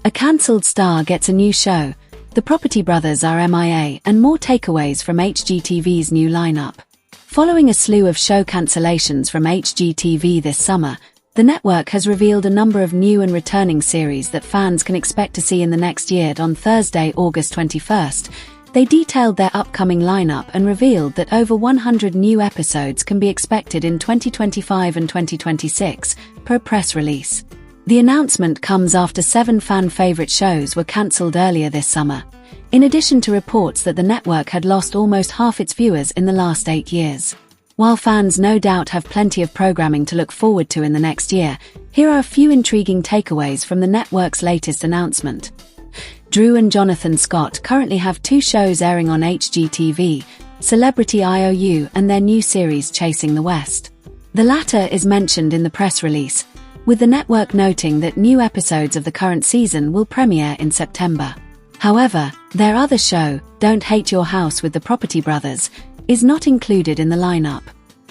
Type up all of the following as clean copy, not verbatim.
A cancelled star gets a new show, the Property Brothers are MIA, and more takeaways from HGTV's new lineup. Following a slew of show cancellations from HGTV this summer, the network has revealed a number of new and returning series that fans can expect to see in the next year. On Thursday, August 21st, they detailed their upcoming lineup and revealed that over 100 new episodes can be expected in 2025 and 2026, per press release. The announcement comes after 7 fan-favorite shows were cancelled earlier this summer, in addition to reports that the network had lost almost half its viewers in the last 8 years. While fans no doubt have plenty of programming to look forward to in the next year, here are a few intriguing takeaways from the network's latest announcement. Drew and Jonathan Scott currently have 2 shows airing on HGTV, Celebrity IOU and their new series Chasing the West. The latter is mentioned in the press release, with the network noting that new episodes of the current season will premiere in September. However, their other show, Don't Hate Your House with the Property Brothers, is not included in the lineup.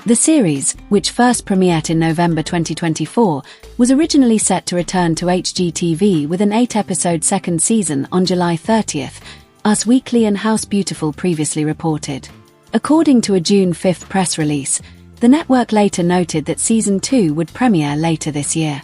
The series, which first premiered in November 2024, was originally set to return to HGTV with an 8-episode second season on July 30th, Us Weekly and House Beautiful previously reported. According to a June 5th press release, the network later noted that Season 2 would premiere later this year.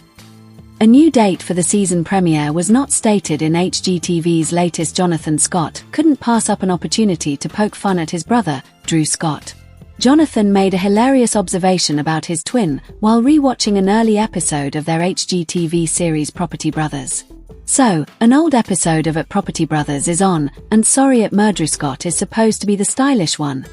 A new date for the season premiere was not stated in HGTV's latest. Jonathan Scott couldn't pass up an opportunity to poke fun at his brother, Drew Scott. Jonathan made a hilarious observation about his twin while re-watching an early episode of their HGTV series Property Brothers. So, an old episode of At Property Brothers is on, and Sorry at Murder Scott is supposed to be the stylish one.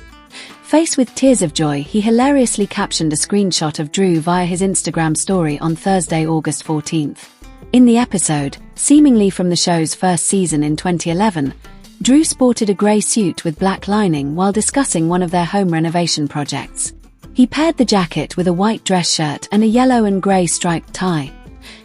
Faced with tears of joy, he hilariously captioned a screenshot of Drew via his Instagram story on Thursday, August 14th. In the episode, seemingly from the show's first season in 2011, Drew sported a grey suit with black lining while discussing one of their home renovation projects. He paired the jacket with a white dress shirt and a yellow and grey striped tie.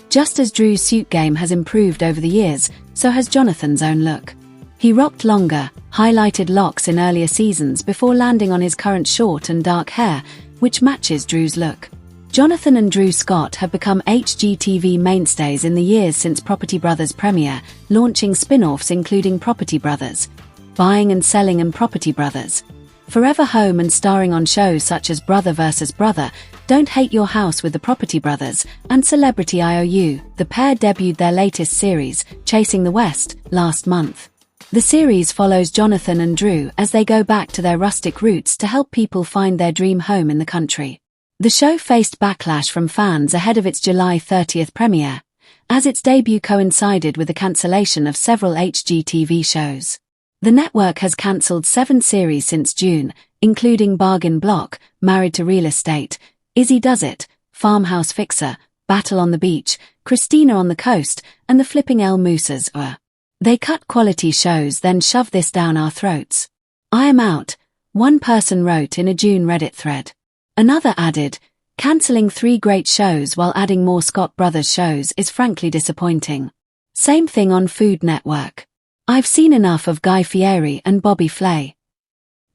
Just as Drew's suit game has improved over the years, so has Jonathan's own look. He rocked longer, highlighted locks in earlier seasons before landing on his current short and dark hair, which matches Drew's look. Jonathan and Drew Scott have become HGTV mainstays in the years since Property Brothers premiere, launching spin-offs including Property Brothers, Buying and Selling and Property Brothers, Forever Home, and starring on shows such as Brother vs. Brother, Don't Hate Your House with the Property Brothers, and Celebrity IOU. The pair debuted their latest series, Chasing the West, last month. The series follows Jonathan and Drew as they go back to their rustic roots to help people find their dream home in the country. The show faced backlash from fans ahead of its July 30th premiere, as its debut coincided with the cancellation of several HGTV shows. The network has cancelled 7 series since June, including Bargain Block, Married to Real Estate, Izzy Does It, Farmhouse Fixer, Battle on the Beach, Christina on the Coast, and The Flipping El Mousas. They cut quality shows then shove this down our throats. I am out, one person wrote in a June Reddit thread. Another added, cancelling 3 great shows while adding more Scott Brothers shows is frankly disappointing. Same thing on Food Network. I've seen enough of Guy Fieri and Bobby Flay.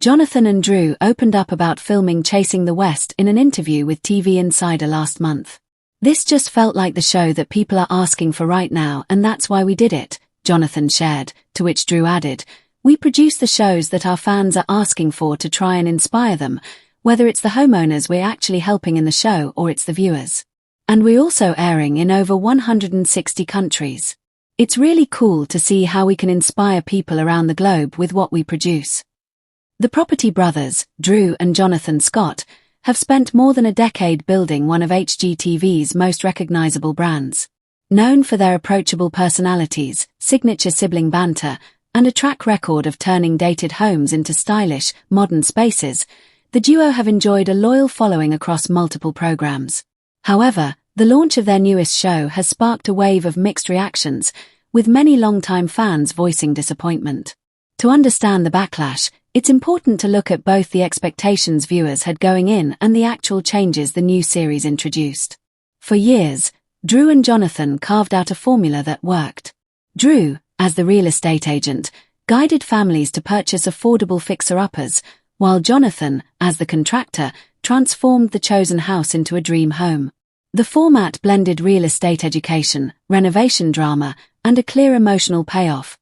Jonathan and Drew opened up about filming Chasing the West in an interview with TV Insider last month. This just felt like the show that people are asking for right now, and that's why we did it, Jonathan shared, to which Drew added, we produce the shows that our fans are asking for to try and inspire them, whether it's the homeowners we're actually helping in the show or it's the viewers. And we're also airing in over 160 countries. It's really cool to see how we can inspire people around the globe with what we produce. The Property Brothers, Drew and Jonathan Scott, have spent more than a decade building one of HGTV's most recognizable brands. Known for their approachable personalities, signature sibling banter, and a track record of turning dated homes into stylish, modern spaces, the duo have enjoyed a loyal following across multiple programs. However, the launch of their newest show has sparked a wave of mixed reactions, with many longtime fans voicing disappointment. To understand the backlash, it's important to look at both the expectations viewers had going in and the actual changes the new series introduced. For years, Drew and Jonathan carved out a formula that worked. Drew, as the real estate agent, guided families to purchase affordable fixer-uppers, while Jonathan, as the contractor, transformed the chosen house into a dream home. The format blended real estate education, renovation drama, and a clear emotional payoff.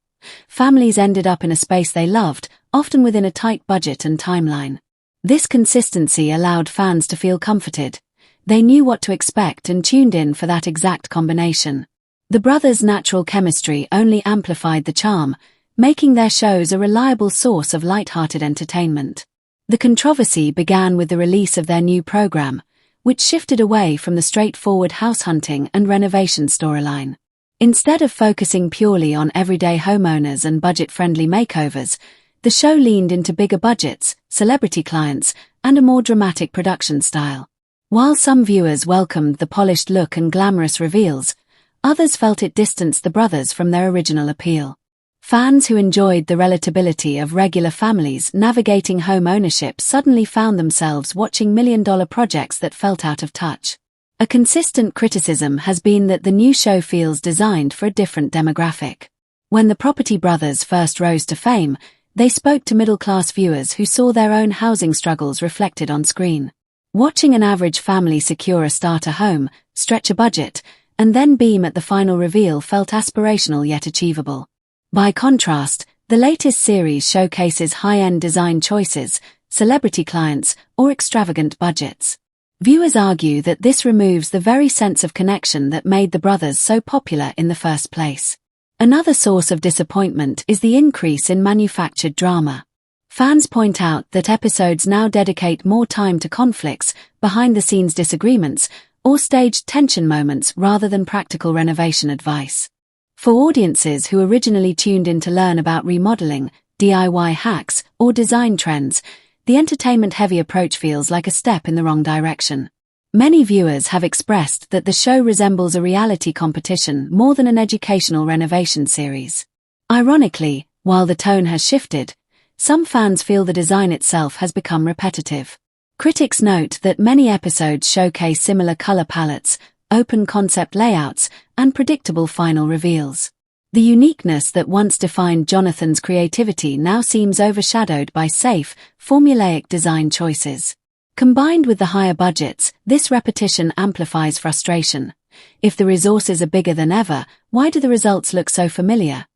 Families ended up in a space they loved, often within a tight budget and timeline. This consistency allowed fans to feel comforted. They knew what to expect and tuned in for that exact combination. The brothers' natural chemistry only amplified the charm, making their shows a reliable source of light-hearted entertainment. The controversy began with the release of their new program, which shifted away from the straightforward house hunting and renovation storyline. Instead of focusing purely on everyday homeowners and budget-friendly makeovers, the show leaned into bigger budgets, celebrity clients, and a more dramatic production style. While some viewers welcomed the polished look and glamorous reveals, others felt it distanced the brothers from their original appeal. Fans who enjoyed the relatability of regular families navigating home ownership suddenly found themselves watching million-dollar projects that felt out of touch. A consistent criticism has been that the new show feels designed for a different demographic. When the Property Brothers first rose to fame, they spoke to middle-class viewers who saw their own housing struggles reflected on screen. Watching an average family secure a starter home, stretch a budget, and then beam at the final reveal felt aspirational yet achievable. By contrast, the latest series showcases high-end design choices, celebrity clients, or extravagant budgets. Viewers argue that this removes the very sense of connection that made the brothers so popular in the first place. Another source of disappointment is the increase in manufactured drama. Fans point out that episodes now dedicate more time to conflicts, behind-the-scenes disagreements, or staged tension moments rather than practical renovation advice. For audiences who originally tuned in to learn about remodeling, DIY hacks, or design trends, the entertainment-heavy approach feels like a step in the wrong direction. Many viewers have expressed that the show resembles a reality competition more than an educational renovation series. Ironically, while the tone has shifted, some fans feel the design itself has become repetitive. Critics note that many episodes showcase similar color palettes, open concept layouts, and predictable final reveals. The uniqueness that once defined Jonathan's creativity now seems overshadowed by safe, formulaic design choices. Combined with the higher budgets, this repetition amplifies frustration. If the resources are bigger than ever, why do the results look so familiar?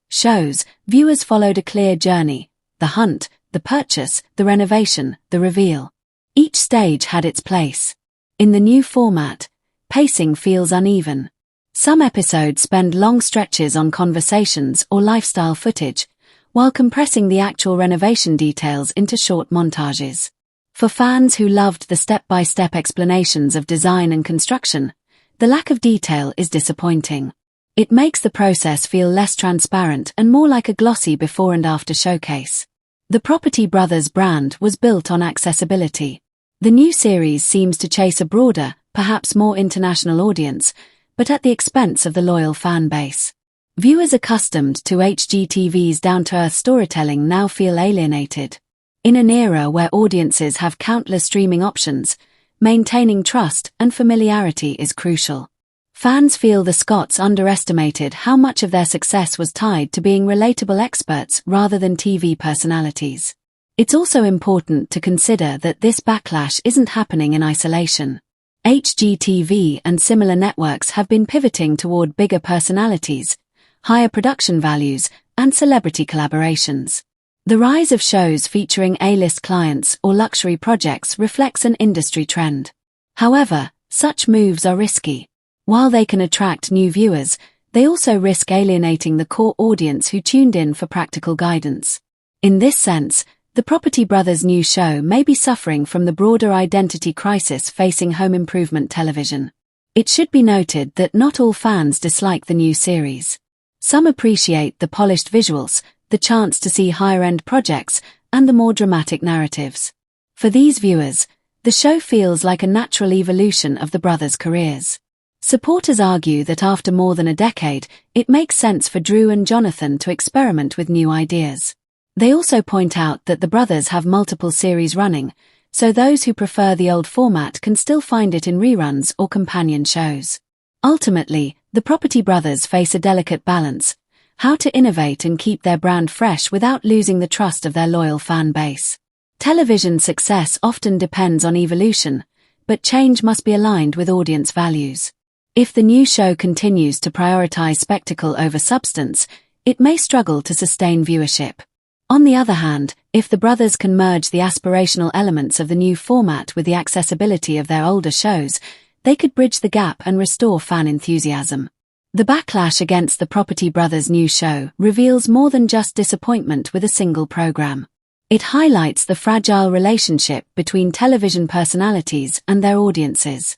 Shows, viewers followed a clear journey: the hunt, the purchase, the renovation, the reveal. Each stage had its place. In the new format, pacing feels uneven. Some episodes spend long stretches on conversations or lifestyle footage, while compressing the actual renovation details into short montages. For fans who loved the step-by-step explanations of design and construction, the lack of detail is disappointing. It makes the process feel less transparent and more like a glossy before and after showcase. The Property Brothers brand was built on accessibility. The new series seems to chase a broader, perhaps more international audience, but at the expense of the loyal fan base. Viewers accustomed to HGTV's down-to-earth storytelling now feel alienated. In an era where audiences have countless streaming options, maintaining trust and familiarity is crucial. Fans feel the Scotts underestimated how much of their success was tied to being relatable experts rather than TV personalities. It's also important to consider that this backlash isn't happening in isolation. HGTV and similar networks have been pivoting toward bigger personalities, higher production values, and celebrity collaborations. The rise of shows featuring A-list clients or luxury projects reflects an industry trend. However, such moves are risky. While they can attract new viewers, they also risk alienating the core audience who tuned in for practical guidance. In this sense, the Property Brothers' new show may be suffering from the broader identity crisis facing home improvement television. It should be noted that not all fans dislike the new series. Some appreciate the polished visuals, the chance to see higher-end projects, and the more dramatic narratives. For these viewers, the show feels like a natural evolution of the brothers' careers. Supporters argue that after more than a decade, it makes sense for Drew and Jonathan to experiment with new ideas. They also point out that the brothers have multiple series running, so those who prefer the old format can still find it in reruns or companion shows. Ultimately, the Property Brothers face a delicate balance: how to innovate and keep their brand fresh without losing the trust of their loyal fan base. Television success often depends on evolution, but change must be aligned with audience values. If the new show continues to prioritize spectacle over substance, it may struggle to sustain viewership. On the other hand, if the brothers can merge the aspirational elements of the new format with the accessibility of their older shows, they could bridge the gap and restore fan enthusiasm. The backlash against the Property Brothers' new show reveals more than just disappointment with a single program. It highlights the fragile relationship between television personalities and their audiences.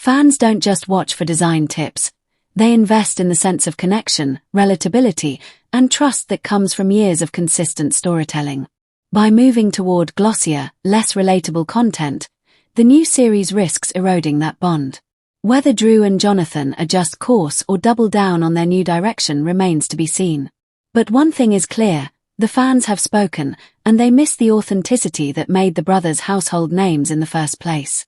Fans don't just watch for design tips. They invest in the sense of connection, relatability, and trust that comes from years of consistent storytelling. By moving toward glossier, less relatable content, the new series risks eroding that bond. Whether Drew and Jonathan adjust course or double down on their new direction remains to be seen. But one thing is clear, the fans have spoken, and they miss the authenticity that made the brothers household names in the first place.